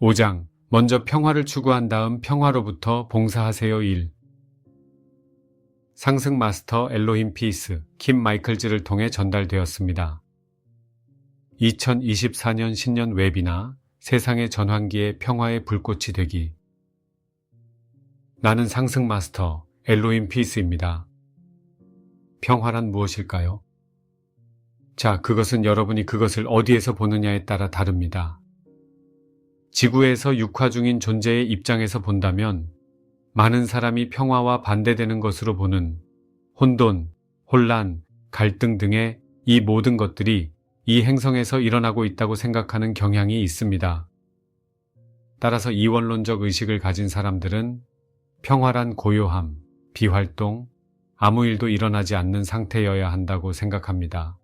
5장. 먼저 평화를 추구한 다음 평화로부터 봉사하세요. 1. 상승 마스터 엘로힘 피스 킴 마이클즈를 통해 전달되었습니다. 2024년 신년 웨비나 세상의 전환기에 평화의 불꽃이 되기. 나는 상승 마스터 엘로힘 피스입니다. 평화란 무엇일까요? 자, 그것은 여러분이 그것을 어디에서 보느냐에 따라 다릅니다. 지구에서 육화 중인 존재의 입장에서 본다면 많은 사람이 평화와 반대되는 것으로 보는 혼돈, 혼란, 갈등 등의 이 모든 것들이 이 행성에서 일어나고 있다고 생각하는 경향이 있습니다. 따라서 이원론적 의식을 가진 사람들은 평화란 고요함, 비활동, 아무 일도 일어나지 않는 상태여야 한다고 생각합니다.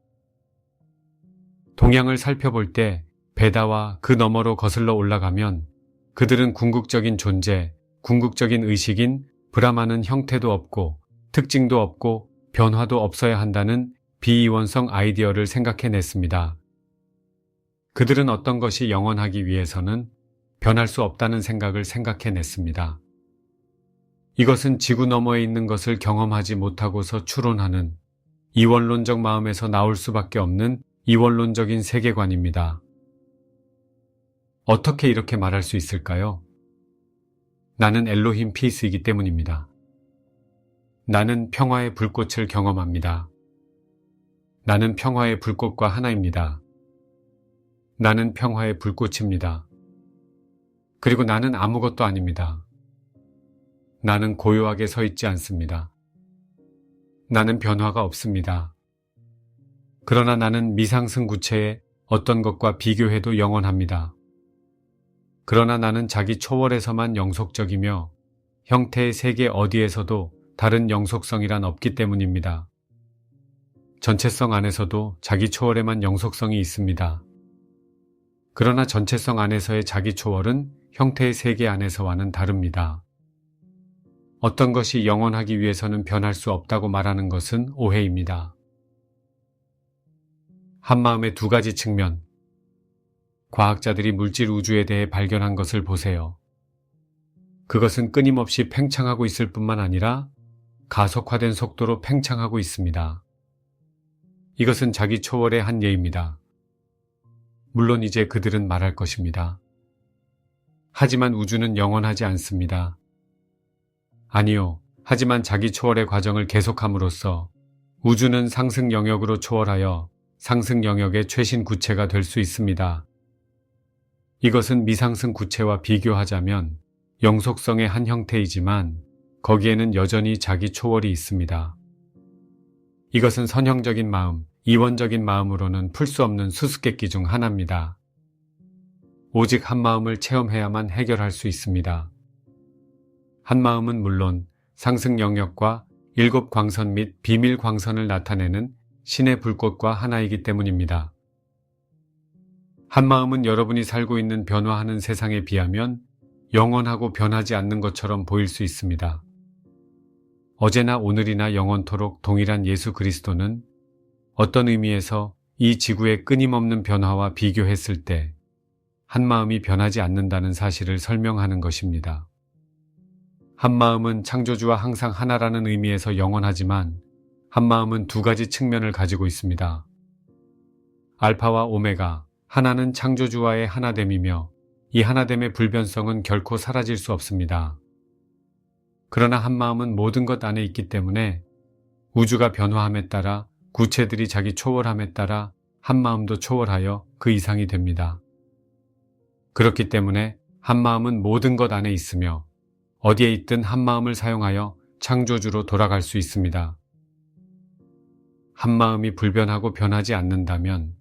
동양을 살펴볼 때 베다와 그 너머로 거슬러 올라가면 그들은 궁극적인 존재, 궁극적인 의식인 브라마는 형태도 없고 특징도 없고 변화도 없어야 한다는 비이원성 아이디어를 생각해냈습니다. 그들은 어떤 것이 영원하기 위해서는 변할 수 없다는 생각을 생각해냈습니다. 이것은 지구 너머에 있는 것을 경험하지 못하고서 추론하는 이원론적 마음에서 나올 수밖에 없는 이원론적인 세계관입니다. 어떻게 이렇게 말할 수 있을까요? 나는 엘로힘 피스이기 때문입니다. 나는 평화의 불꽃을 경험합니다. 나는 평화의 불꽃과 하나입니다. 나는 평화의 불꽃입니다. 그리고 나는 아무것도 아닙니다. 나는 고요하게 서 있지 않습니다. 나는 변화가 없습니다. 그러나 나는 미상승 구체의 어떤 것과 비교해도 영원합니다. 그러나 나는 자기 초월에서만 영속적이며 형태의 세계 어디에서도 다른 영속성이란 없기 때문입니다. 전체성 안에서도 자기 초월에만 영속성이 있습니다. 그러나 전체성 안에서의 자기 초월은 형태의 세계 안에서와는 다릅니다. 어떤 것이 영원하기 위해서는 변할 수 없다고 말하는 것은 오해입니다. 한마음의 두 가지 측면. 과학자들이 물질 우주에 대해 발견한 것을 보세요. 그것은 끊임없이 팽창하고 있을 뿐만 아니라 가속화된 속도로 팽창하고 있습니다. 이것은 자기 초월의 한 예입니다. 물론 이제 그들은 말할 것입니다. 하지만 우주는 영원하지 않습니다. 아니요. 하지만 자기 초월의 과정을 계속함으로써 우주는 상승 영역으로 초월하여 상승 영역의 최신 구체가 될 수 있습니다. 이것은 미상승 구체와 비교하자면 영속성의 한 형태이지만 거기에는 여전히 자기 초월이 있습니다. 이것은 선형적인 마음, 이원적인 마음으로는 풀 수 없는 수수께끼 중 하나입니다. 오직 한 마음을 체험해야만 해결할 수 있습니다. 한 마음은 물론 상승 영역과 일곱 광선 및 비밀 광선을 나타내는 신의 불꽃과 하나이기 때문입니다. 한 마음은 여러분이 살고 있는 변화하는 세상에 비하면 영원하고 변하지 않는 것처럼 보일 수 있습니다. 어제나 오늘이나 영원토록 동일한 예수 그리스도는 어떤 의미에서 이 지구의 끊임없는 변화와 비교했을 때 한 마음이 변하지 않는다는 사실을 설명하는 것입니다. 한 마음은 창조주와 항상 하나라는 의미에서 영원하지만 한 마음은 두 가지 측면을 가지고 있습니다. 알파와 오메가, 하나는 창조주와의 하나됨이며 이 하나됨의 불변성은 결코 사라질 수 없습니다. 그러나 한 마음은 모든 것 안에 있기 때문에 우주가 변화함에 따라 구체들이 자기 초월함에 따라 한 마음도 초월하여 그 이상이 됩니다. 그렇기 때문에 한 마음은 모든 것 안에 있으며 어디에 있든 한 마음을 사용하여 창조주로 돌아갈 수 있습니다. 한 마음이 불변하고 변하지 않는다면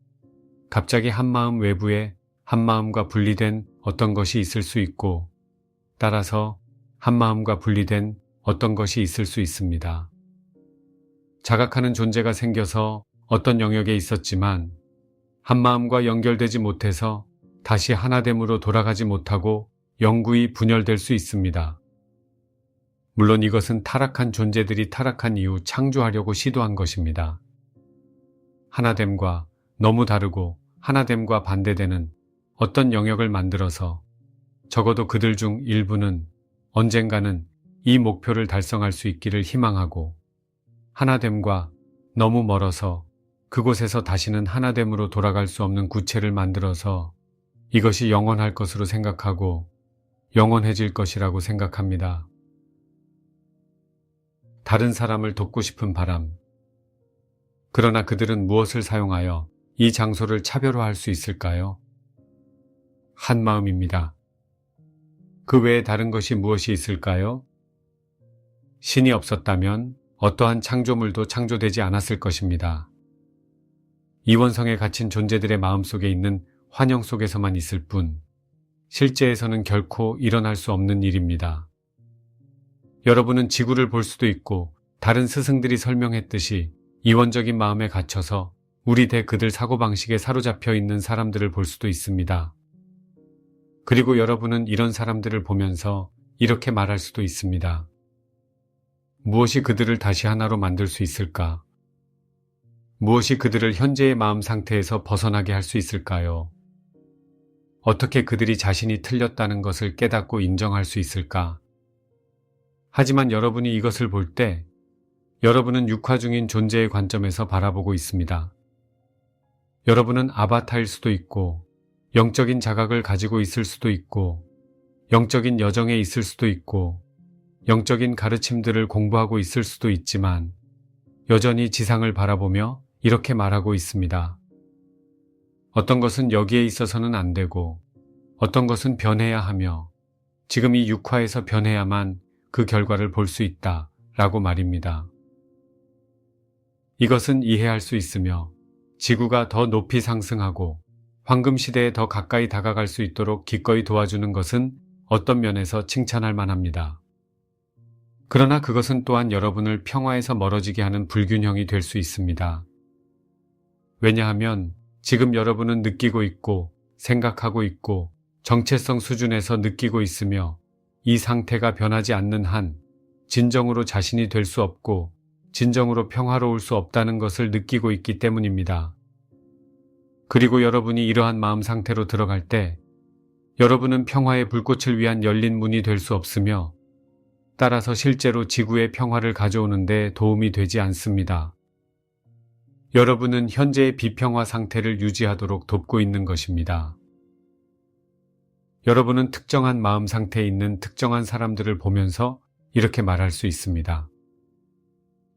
갑자기 한 마음 외부에 한 마음과 분리된 어떤 것이 있을 수 있고 따라서 한 마음과 분리된 어떤 것이 있을 수 있습니다. 자각하는 존재가 생겨서 어떤 영역에 있었지만 한 마음과 연결되지 못해서 다시 하나됨으로 돌아가지 못하고 영구히 분열될 수 있습니다. 물론 이것은 타락한 존재들이 타락한 이후 창조하려고 시도한 것입니다. 하나됨과 너무 다르고 하나됨과 반대되는 어떤 영역을 만들어서 적어도 그들 중 일부는 언젠가는 이 목표를 달성할 수 있기를 희망하고 하나됨과 너무 멀어서 그곳에서 다시는 하나됨으로 돌아갈 수 없는 구체를 만들어서 이것이 영원할 것으로 생각하고 영원해질 것이라고 생각합니다. 다른 사람을 돕고 싶은 바람. 그러나 그들은 무엇을 사용하여 이 장소를 차별화할 수 있을까요? 한 마음입니다. 그 외에 다른 것이 무엇이 있을까요? 신이 없었다면 어떠한 창조물도 창조되지 않았을 것입니다. 이 원성에 갇힌 존재들의 마음속에 있는 환영 속에서만 있을 뿐 실제에서는 결코 일어날 수 없는 일입니다. 여러분은 지구를 볼 수도 있고 다른 스승들이 설명했듯이 이원적인 마음에 갇혀서 우리 대 그들 사고방식에 사로잡혀 있는 사람들을 볼 수도 있습니다. 그리고 여러분은 이런 사람들을 보면서 이렇게 말할 수도 있습니다. 무엇이 그들을 다시 하나로 만들 수 있을까? 무엇이 그들을 현재의 마음 상태에서 벗어나게 할 수 있을까요? 어떻게 그들이 자신이 틀렸다는 것을 깨닫고 인정할 수 있을까? 하지만 여러분이 이것을 볼 때 여러분은 육화 중인 존재의 관점에서 바라보고 있습니다. 여러분은 아바타일 수도 있고 영적인 자각을 가지고 있을 수도 있고 영적인 여정에 있을 수도 있고 영적인 가르침들을 공부하고 있을 수도 있지만 여전히 지상을 바라보며 이렇게 말하고 있습니다. 어떤 것은 여기에 있어서는 안 되고 어떤 것은 변해야 하며 지금 이 육화에서 변해야만 그 결과를 볼 수 있다 라고 말입니다. 이것은 이해할 수 있으며 지구가 더 높이 상승하고 황금시대에 더 가까이 다가갈 수 있도록 기꺼이 도와주는 것은 어떤 면에서 칭찬할 만합니다. 그러나 그것은 또한 여러분을 평화에서 멀어지게 하는 불균형이 될 수 있습니다. 왜냐하면 지금 여러분은 느끼고 있고 생각하고 있고 정체성 수준에서 느끼고 있으며 이 상태가 변하지 않는 한 진정으로 자신이 될 수 없고 진정으로 평화로울 수 없다는 것을 느끼고 있기 때문입니다. 그리고 여러분이 이러한 마음 상태로 들어갈 때 여러분은 평화의 불꽃을 위한 열린 문이 될 수 없으며 따라서 실제로 지구의 평화를 가져오는 데 도움이 되지 않습니다. 여러분은 현재의 비평화 상태를 유지하도록 돕고 있는 것입니다. 여러분은 특정한 마음 상태에 있는 특정한 사람들을 보면서 이렇게 말할 수 있습니다.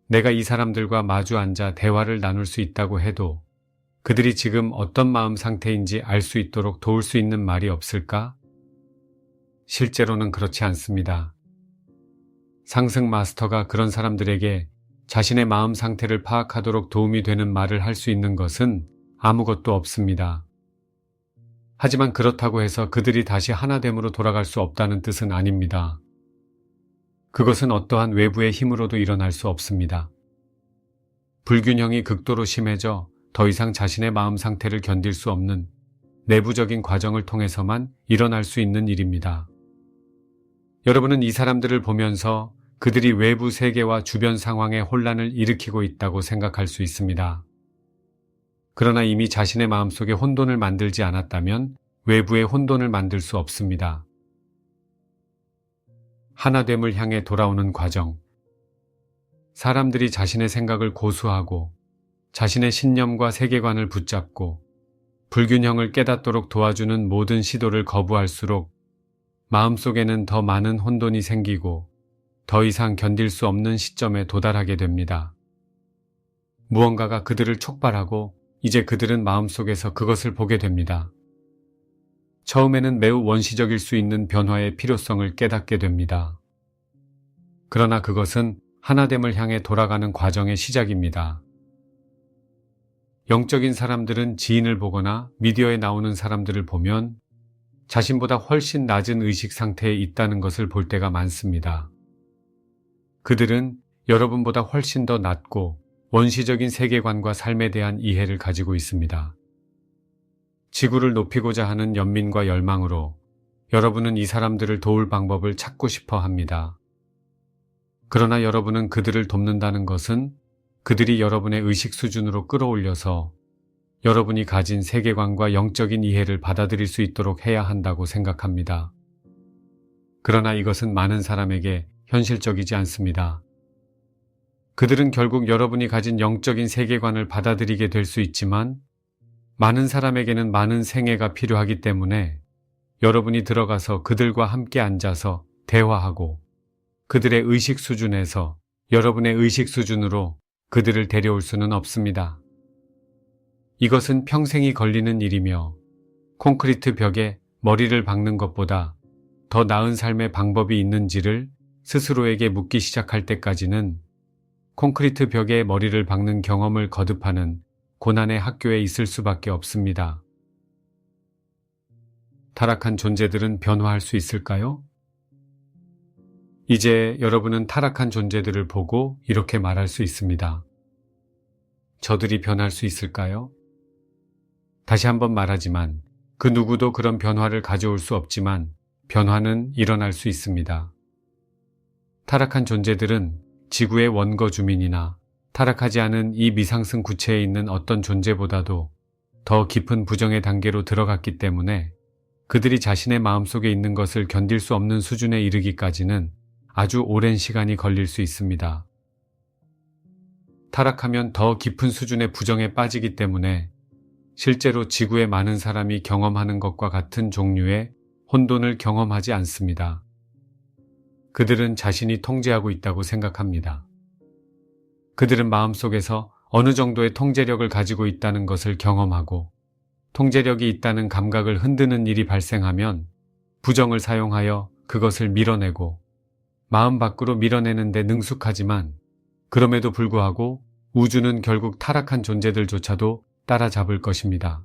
내가 이 사람들과 마주 앉아 대화를 나눌 수 있다고 해도 그들이 지금 어떤 마음 상태인지 알 수 있도록 도울 수 있는 말이 없을까? 실제로는 그렇지 않습니다. 상승 마스터가 그런 사람들에게 자신의 마음 상태를 파악하도록 도움이 되는 말을 할 수 있는 것은 아무것도 없습니다. 하지만 그렇다고 해서 그들이 다시 하나됨으로 돌아갈 수 없다는 뜻은 아닙니다. 그것은 어떠한 외부의 힘으로도 일어날 수 없습니다. 불균형이 극도로 심해져 더 이상 자신의 마음 상태를 견딜 수 없는 내부적인 과정을 통해서만 일어날 수 있는 일입니다. 여러분은 이 사람들을 보면서 그들이 외부 세계와 주변 상황에 혼란을 일으키고 있다고 생각할 수 있습니다. 그러나 이미 자신의 마음속에 혼돈을 만들지 않았다면 외부에 혼돈을 만들 수 없습니다. 하나됨을 향해 돌아오는 과정. 사람들이 자신의 생각을 고수하고 자신의 신념과 세계관을 붙잡고 불균형을 깨닫도록 도와주는 모든 시도를 거부할수록 마음속에는 더 많은 혼돈이 생기고 더 이상 견딜 수 없는 시점에 도달하게 됩니다. 무언가가 그들을 촉발하고 이제 그들은 마음속에서 그것을 보게 됩니다. 처음에는 매우 원시적일 수 있는 변화의 필요성을 깨닫게 됩니다. 그러나 그것은 하나됨을 향해 돌아가는 과정의 시작입니다. 영적인 사람들은 지인을 보거나 미디어에 나오는 사람들을 보면 자신보다 훨씬 낮은 의식 상태에 있다는 것을 볼 때가 많습니다. 그들은 여러분보다 훨씬 더 낮고 원시적인 세계관과 삶에 대한 이해를 가지고 있습니다. 지구를 높이고자 하는 연민과 열망으로 여러분은 이 사람들을 도울 방법을 찾고 싶어 합니다. 그러나 여러분은 그들을 돕는다는 것은 그들이 여러분의 의식 수준으로 끌어올려서 여러분이 가진 세계관과 영적인 이해를 받아들일 수 있도록 해야 한다고 생각합니다. 그러나 이것은 많은 사람에게 현실적이지 않습니다. 그들은 결국 여러분이 가진 영적인 세계관을 받아들이게 될 수 있지만 많은 사람에게는 많은 생애가 필요하기 때문에 여러분이 들어가서 그들과 함께 앉아서 대화하고 그들의 의식 수준에서 여러분의 의식 수준으로 그들을 데려올 수는 없습니다. 이것은 평생이 걸리는 일이며 콘크리트 벽에 머리를 박는 것보다 더 나은 삶의 방법이 있는지를 스스로에게 묻기 시작할 때까지는 콘크리트 벽에 머리를 박는 경험을 거듭하는 고난의 학교에 있을 수밖에 없습니다. 타락한 존재들은 변화할 수 있을까요? 이제 여러분은 타락한 존재들을 보고 이렇게 말할 수 있습니다. 저들이 변할 수 있을까요? 다시 한번 말하지만 그 누구도 그런 변화를 가져올 수 없지만 변화는 일어날 수 있습니다. 타락한 존재들은 지구의 원거 주민이나 타락하지 않은 이 미상승 구체에 있는 어떤 존재보다도 더 깊은 부정의 단계로 들어갔기 때문에 그들이 자신의 마음속에 있는 것을 견딜 수 없는 수준에 이르기까지는 아주 오랜 시간이 걸릴 수 있습니다. 타락하면 더 깊은 수준의 부정에 빠지기 때문에 실제로 지구의 많은 사람이 경험하는 것과 같은 종류의 혼돈을 경험하지 않습니다. 그들은 자신이 통제하고 있다고 생각합니다. 그들은 마음속에서 어느 정도의 통제력을 가지고 있다는 것을 경험하고 통제력이 있다는 감각을 흔드는 일이 발생하면 부정을 사용하여 그것을 밀어내고 마음 밖으로 밀어내는 데 능숙하지만 그럼에도 불구하고 우주는 결국 타락한 존재들조차도 따라잡을 것입니다.